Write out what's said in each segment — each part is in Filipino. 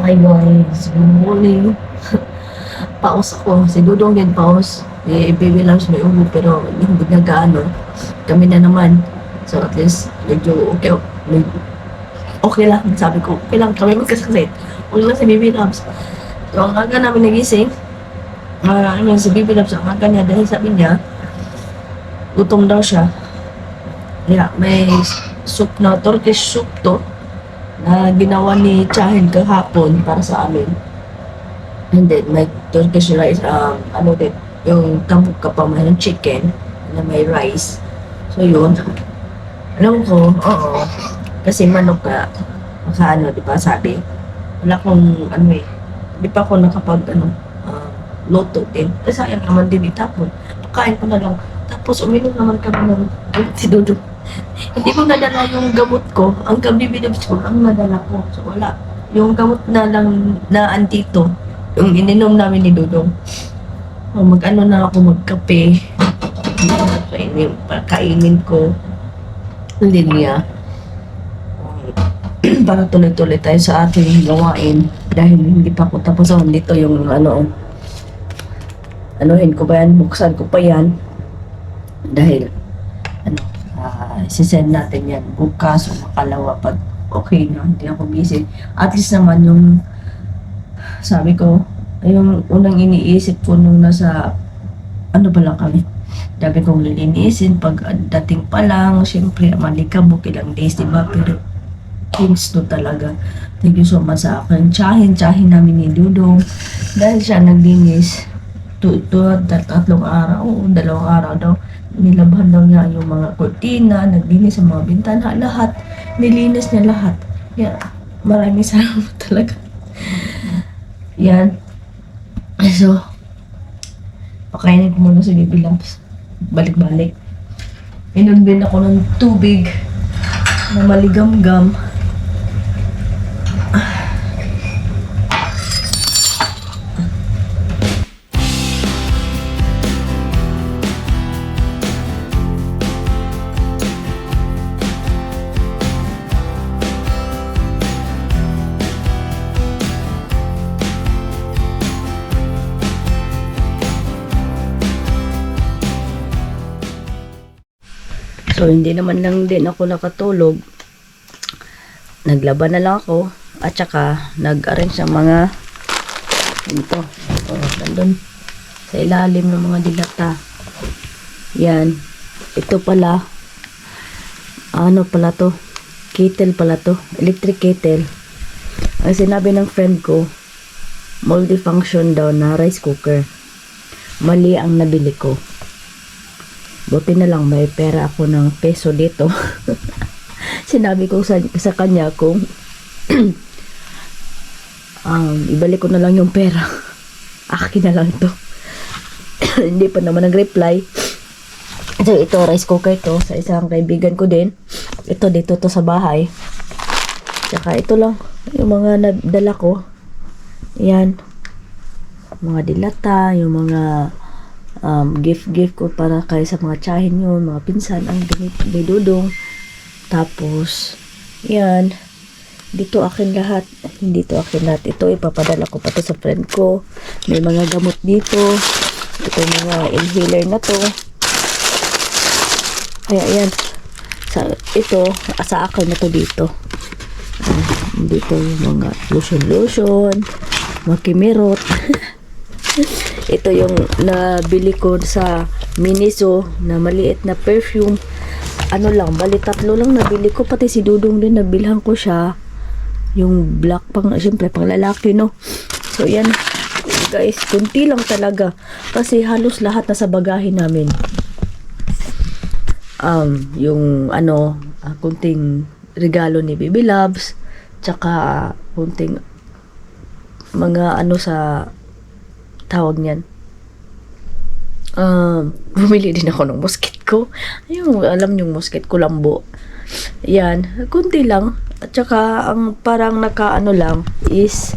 Hi guys, good morning. Paus ako, si Dudong din paus. Baby lunch may ubo pero hindi na gaano. Kami na naman. So at least medyo okay, okay lang. Sabi ko, okay lang kami magkasakit. Okay lang si Baby Labs. So ang aga namin nagising, si Baby Labs, ang aga niya dahil sabi niya, gutom daw siya. Yeah, may soup na, Turkish soup to, na ginawa ni Chahin kahapon para sa amin. And then, may Turkish rice, ano din, yung kamuk kapamay ng chicken na may rice. So, yun. Alam ko, oo. Kasi manok ka, ano, di ba, sabi. Wala akong, ano eh, di pa ako nakapag, loto din. Kasi sayang naman din itapon. Pakain ko na lang. Tapos, uminom naman kami ng, si Dodo. Hindi ko nadala yung gamot ko. Ang kabibidabs ko, ang nadala ko. So, wala. Yung gamot na lang na andito, yung ininom namin ni Dudong. Mag-ano na ako, magkape. Kainin ko. Hindi niya. Para tuloy-tuloy tayo sa ating gawain. Dahil hindi pa ako tapos. Dito yung anuhin ko ba yan? Buksan ko pa yan. Dahil, sisend natin yan bukas o makalawa pag okay na, hindi ako busy. At least naman yung sabi ko, yung unang iniisip ko nung nasa ano ba lang kami, sabi kong lilinisin pag dating pa lang, syempre malikabok ilang days, diba? Pero things to talaga. Thank you so much sa akin. Tsahin namin ni Dudong dahil siya naglinis tatlong araw, dalawang araw daw. Nilabhan daw niya yung mga kortina, naglinis sa mga bintana, lahat. Nilinis niya lahat. Yan. Maraming salamat talaga. Yan. So, pakainin ko muna si Baby Lamps. Balik-balik. Inom din ako ng tubig na maligam-gam. So, hindi naman lang din ako nakatulog. Naglaban na lang ako. At saka, nag-arrange ng mga ito. Nandun sa ilalim ng mga dilata. Yan. Ito pala. Ano pala to? Kettle pala to. Electric kettle. Ang sinabi ng friend ko, multifunction daw na rice cooker. Mali ang nabili ko. Buti na lang may pera ako ng peso dito. Sinabi ko sa kanya kung ibalik ko na lang yung pera. Akin na lang to. Hindi pa naman nag-reply. So ito, rice cooker to sa isang kaibigan ko din. Ito dito to sa bahay. Tsaka ito lang yung mga nadala ko. Yan. Mga dilata, yung mga gift ko para kay sa mga tsahin yun, mga pinsan, ang may Dudong. Tapos, yan. Dito akin lahat. Hindi to akin lahat. Ito, ipapadala ko pa to sa friend ko. May mga gamot dito. Ito mga inhaler na to. Kaya, yan. Ito, sa akin na to dito. Dito yung mga lotion, mga kimirot. Ito yung nabili ko sa Miniso na maliit na perfume. Ano lang, bali 3 lang nabili ko. Pati si Dudong din, nabilhan ko siya. Yung black syempre pang lalaki, no? So, yan. Guys, kunti lang talaga. Kasi halos lahat na sa bagahe namin. Yung kunting regalo ni Baby Loves. Tsaka, kunting mga sa tawag niyan. Bumili din ako ng musket ko. Ayun, alam yung musket ko, lambo. Yan, kunti lang. At saka, ang parang lang is,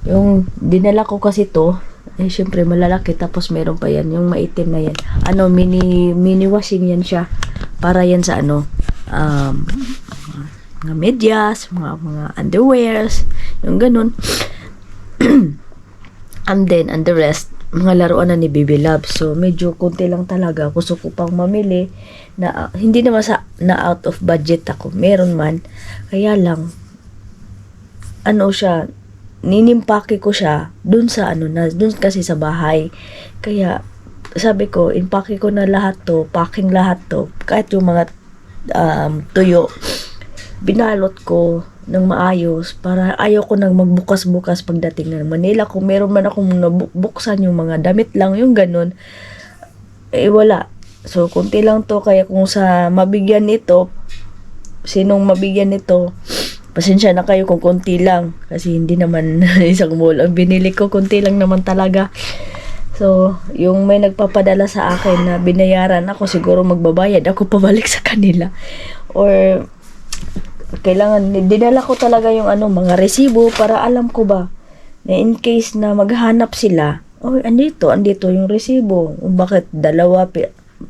yung dinala ko kasi to, syempre malalaki, tapos meron pa yan, yung maitim na yan. Mini washing yan siya. Para yan sa mga medyas, mga underwears, yung ganun. And then, and the rest, mga laruan na ni Baby Love. So, medyo konti lang talaga. Gusto ko pang mamili na hindi naman na out of budget ako. Meron man. Kaya lang, ano siya, ninimpake ko siya dun sa dun kasi sa bahay. Kaya, sabi ko, impake ko na lahat to, packing lahat to, kahit yung mga tuyo, binalot ko ng maayos para ayaw ko nang magbukas-bukas pagdating ng Manila. Kung meron man akong nabuksan yung mga damit lang, yung ganun, wala. So, kunti lang to, kaya kung sa mabigyan nito, sinong mabigyan nito, pasensya na kayo kung kunti lang, kasi hindi naman isang mall ang binili ko, kunti lang naman talaga. So, yung may nagpapadala sa akin na binayaran ako, siguro magbabayad ako pabalik sa kanila. Or, kailangan, dinala ko talaga yung mga resibo para alam ko ba, na in case na maghanap sila, andito yung resibo. Bakit dalawa,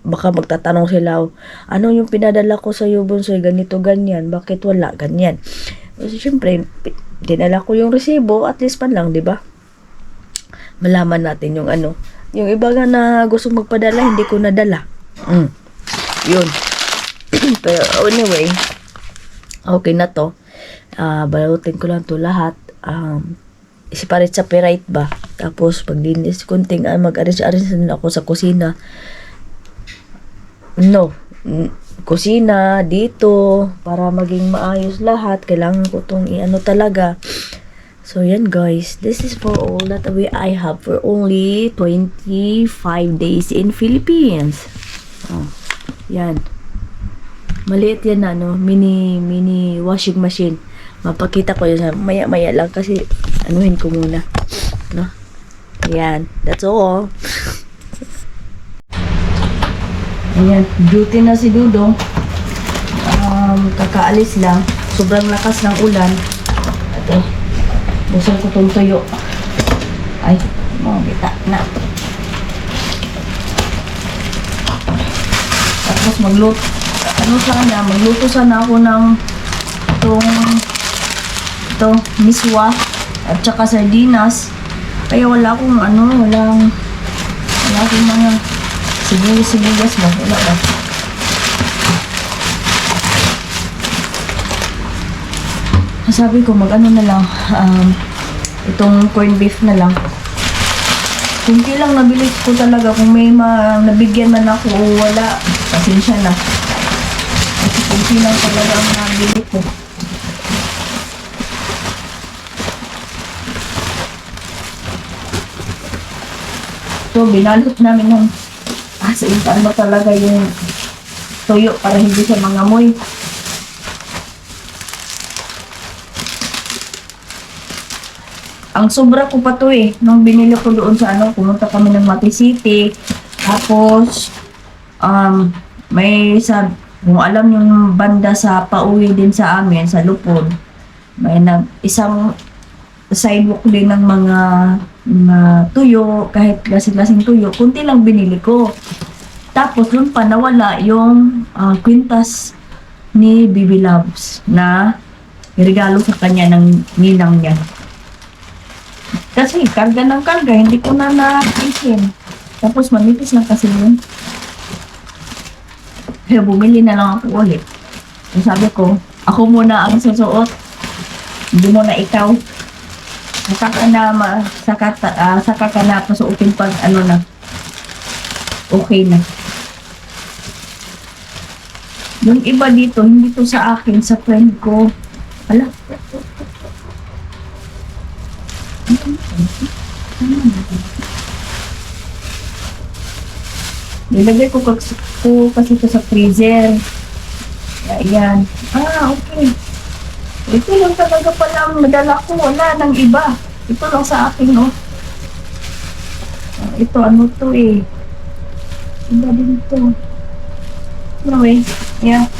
baka magtatanong sila, ano yung pinadala ko sa iyo, Bunsoy, ganito, ganyan, bakit wala, ganyan. So, syempre, dinala ko yung resibo, at least pan lang, di ba? Malaman natin yung yung iba nga na gusto magpadala, hindi ko nadala. Yun. Pero anyway, okay na to. Balutin ko lang to lahat. Separate ba? Tapos paglinis, kunting mag-arrange na ako sa kusina. Kusina dito para maging maayos lahat. Kailangan ko tong talaga. So, yan guys. This is for all that I have for only 25 days in Philippines. Yan. Maliit yan na, mini washing machine. Mapakita ko yun maya-maya lang kasi anuhin ko muna. No? Yan. That's all. Ayan. Duty na si Dudong. Kakaalis lang. Sobrang lakas ng ulan. At busog ko itong tuyo. Ay, bita na. Tapos magluto sana ako ng miswa at saka sardinas. Kaya wala akong wala akong mga sibuyas ba? Wala ba? Sabi ko na lang, itong corned beef na lang. Kunti lang nabili ko talaga. Kung may nabigyan man ako o wala, pasensya na. Kasi kunti lang talaga ang nabili ko. Ito, binalot namin ng asin ba talaga yung toyo para hindi siya mangamoy. Ang sobra ko pa to nung binili ko doon sa pumunta kami ng Mati City. Tapos, may kung alam yung banda sa pauwi din sa amin, sa Lupon, may isang sidewalk din ng mga tuyo, kahit lasing-lasing tuyo, kunti lang binili ko. Tapos, doon pa nawala yung kwintas ni Baby Loves na regalo sa kanya ng ninang niya. Kasi karga ng karga, hindi ko na na-isin. Tapos manipis lang kasi yun. Kaya bumili na lang ako ulit. So, sabi ko, ako muna ang susuot. Hindi mo na ikaw. Saka ka na pasuotin pag na. Okay na. Yung iba dito, hindi to sa akin, sa friend ko. Ala. Nilagay ko kasi ito sa freezer. Ayan. Okay. Ito lang talaga pala ang nadala ko. Wala nang iba. Ito lang sa akin, no? Ito, to Iba din ito. Anyway, yeah.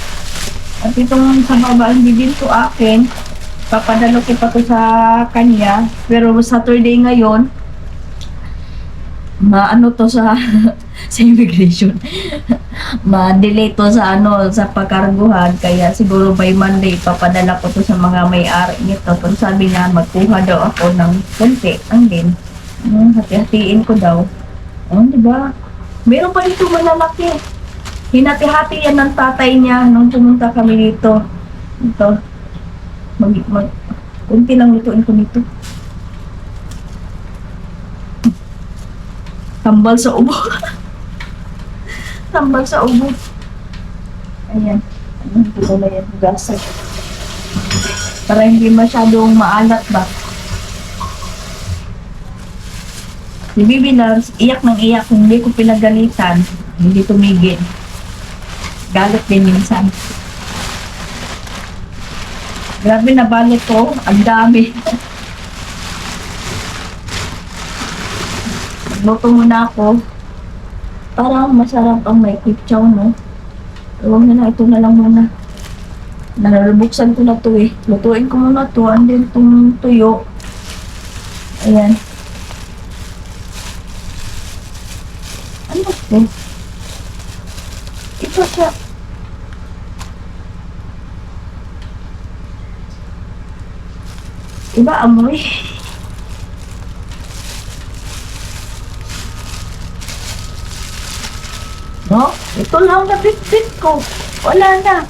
At itong sa baba, hindi din to akin. Papadalo ko pa to sa kanya. Pero Saturday ngayon, to sa sa immigration. Ma-delay to sa sa pagkarguhan, kaya siguro by Monday papadala ko to sa mga may-ari nito. Kung sabi na magkuha daw ako ng konti, ang din. Hati-hatiin ko daw. Di ba? Meron pa dito malalaki. Hinati-hati yan ng tatay niya nung pumunta kami dito. Ito. Kunti lang lutuin ko nito. Tambal sa ubo. Tambal sa ubo. Ayan. Ito na yan. Hugasan. Para hindi masyadong maalat ba. Si Bibi Loves, iyak ng iyak. Kung hindi ko pinagalitan, hindi tumigil. Galit din minsan. Grabe na balik ko. Ang dami. Magluto muna ako. Parang masarap ang may kitchaw, no? Huwag na ito na lang muna. Nalulubuksan ko na to eh. Lutuin ko muna to. And then itong tuyo. Ayan. Ano ito? Ito siya. Iba amoy. No? Ito lang na bit-bit ko. Wala na.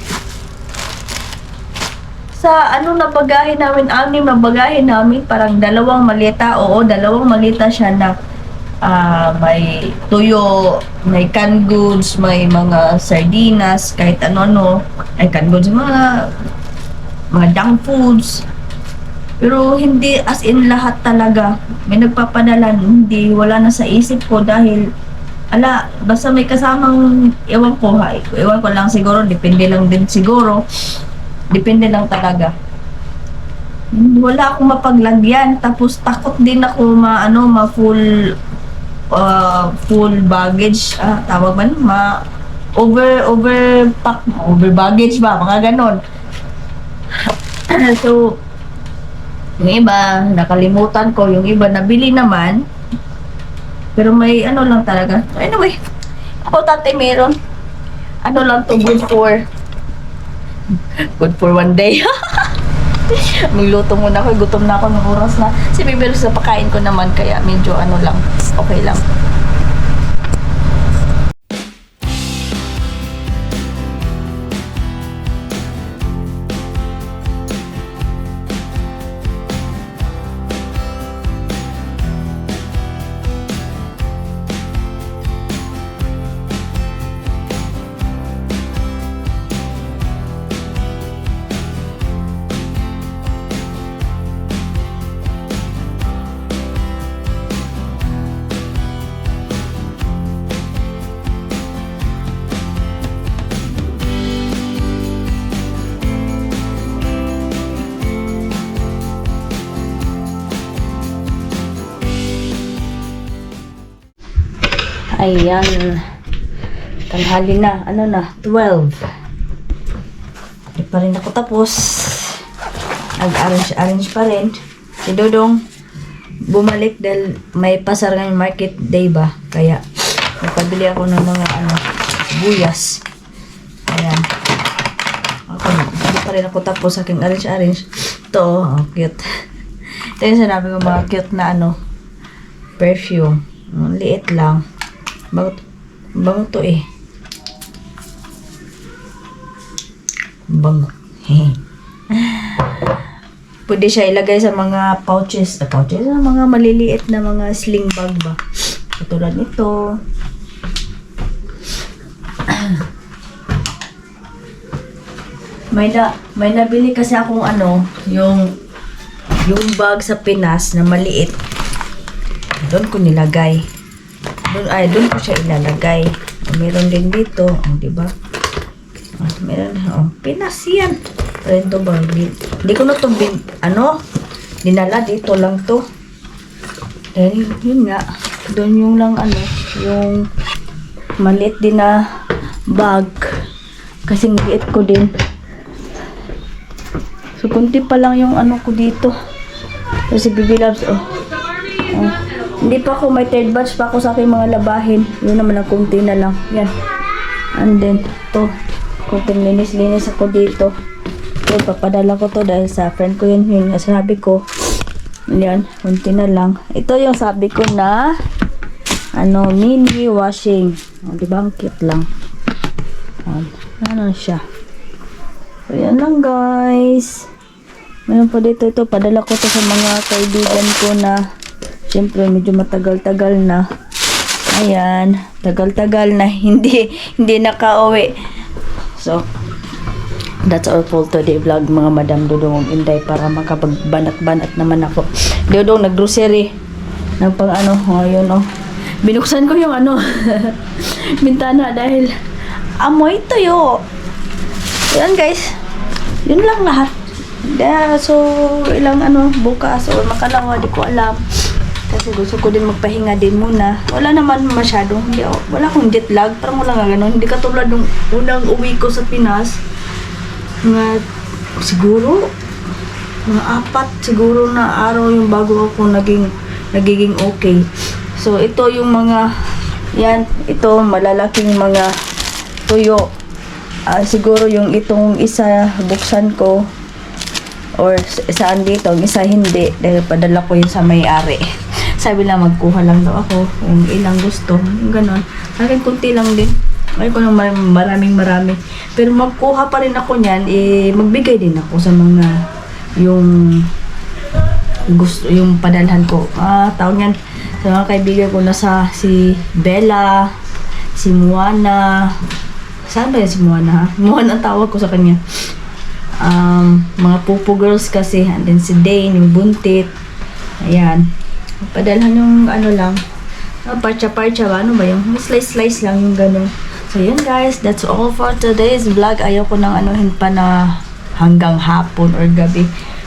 Sa na bagahe namin, anim na bagahe namin, parang dalawang malita. Oo, dalawang malita siya na may tuyo, may canned goods, may mga sardinas, kahit ano-ano. Ay, canned goods, mga junk foods. Pero hindi as in lahat talaga. May nagpapadala, hindi, wala na sa isip ko dahil basta may kasamang, ewan ko lang siguro, depende lang din siguro. Depende lang talaga. Wala akong mapaglagyan, tapos takot din ako full baggage, tawag man, over baggage ba, mga ganon. So, yung iba, nakalimutan ko. Yung iba, nabili naman. Pero may lang talaga. Anyway, importante meron. Lang to, good for one day. Magluto muna ako. Gutom na ako ng oras na. Si Bibel sa pakain ko naman. Kaya medyo lang. Okay lang. Ayan. Tanghali na. 12. Di pa rin ako tapos. Nag-arrange pa rin. Si Dodong bumalik dahil may pasar ngayong market day ba. Kaya nagpabili ako ng mga buyas. Ayan. Hindi pa rin ako tapos sa aking arrange. Ito, cute. Ito yung sinabi ko, mga cute na perfume. Liit lang. Bango to eh. Bango. Pwede siya ilagay sa mga pouches. Sa mga maliliit na mga sling bag ba. Katulad nito. May nabili kasi akong yung bag sa Pinas na maliit. Doon ko nilagay. Doon ko siya ilalagay. Meron din dito, di ba? Meron, Pinas yan. Rento ba? Hindi ko na to dinala dito lang to. Dahil yun nga, doon yung lang yung maliit din na bag. Kasing liit ko din. So, kunti pa lang yung ko dito. Kasi Bibi Loves, Hindi pa ako, may third batch pa ako sa aking mga labahin. Yun naman ang kunti na lang. Yan. And then, to. Kunting linis-linis ako dito. So, papadala ko to dahil sa friend ko yun. Yun, sabi ko. Yan, kunti na lang. Ito yung sabi ko na mini washing. O, diba? Ang cute lang. Ano siya. So, yan lang guys. Meron pa dito ito. Padala ko to sa mga kaibigan ko na siyempre medyo matagal-tagal na. Ayan. Tagal-tagal na hindi nakauwi. So, that's our for today vlog mga Madam Dudong Inday para makapagbanat-banat naman ako. Dudong nag-grocery. Ng pang ayun Binuksan ko yung bintana dahil amoy tuyo. Yan guys. Yun lang lahat. So, ilang bukas or makalawa, di ko alam. Kasi gusto ko din magpahinga din muna. Wala naman masyadong, wala akong jet lag. Parang wala nga ganun. Hindi katulad nung unang uwi ko sa Pinas. Siguro, mga 4 siguro na araw yung bago ako nagiging okay. So, ito yung mga, ito malalaking mga tuyo. Siguro yung itong isa buksan ko or saan dito, ang isa hindi dahil padala ko yun sa may-ari. Sabi lang magkuha lang daw ako kung ilang gusto, yung ganon. Akin kunti lang din, ay ko nang marami pero magkuha pa rin ako niyan, magbigay din ako sa mga yung gusto, yung padalhan ko. Tawag yan sa mga kaibigan ko na si Bella, si Moana. Saan ba yan si Moana? Moana ang tawag ko sa kanya. Mga pupo girls kasi, and then si Dane, yung buntit. Ayan. Padalhan yung lang. Parcha-parcha ba? Ano ba yung slice-slice lang yung ganun. So yun guys, that's all for today's vlog. Ayaw ko nang pa na hanggang hapon or gabi.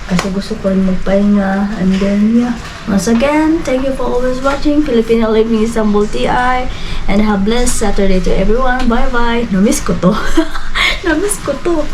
Kasi gusto ko rin magpahinga. And then, yeah. Once again, thank you for always watching Filipino Living Istanbul TI. And have blessed Saturday to everyone. Bye-bye. Namiss ko to. Namiss ko to.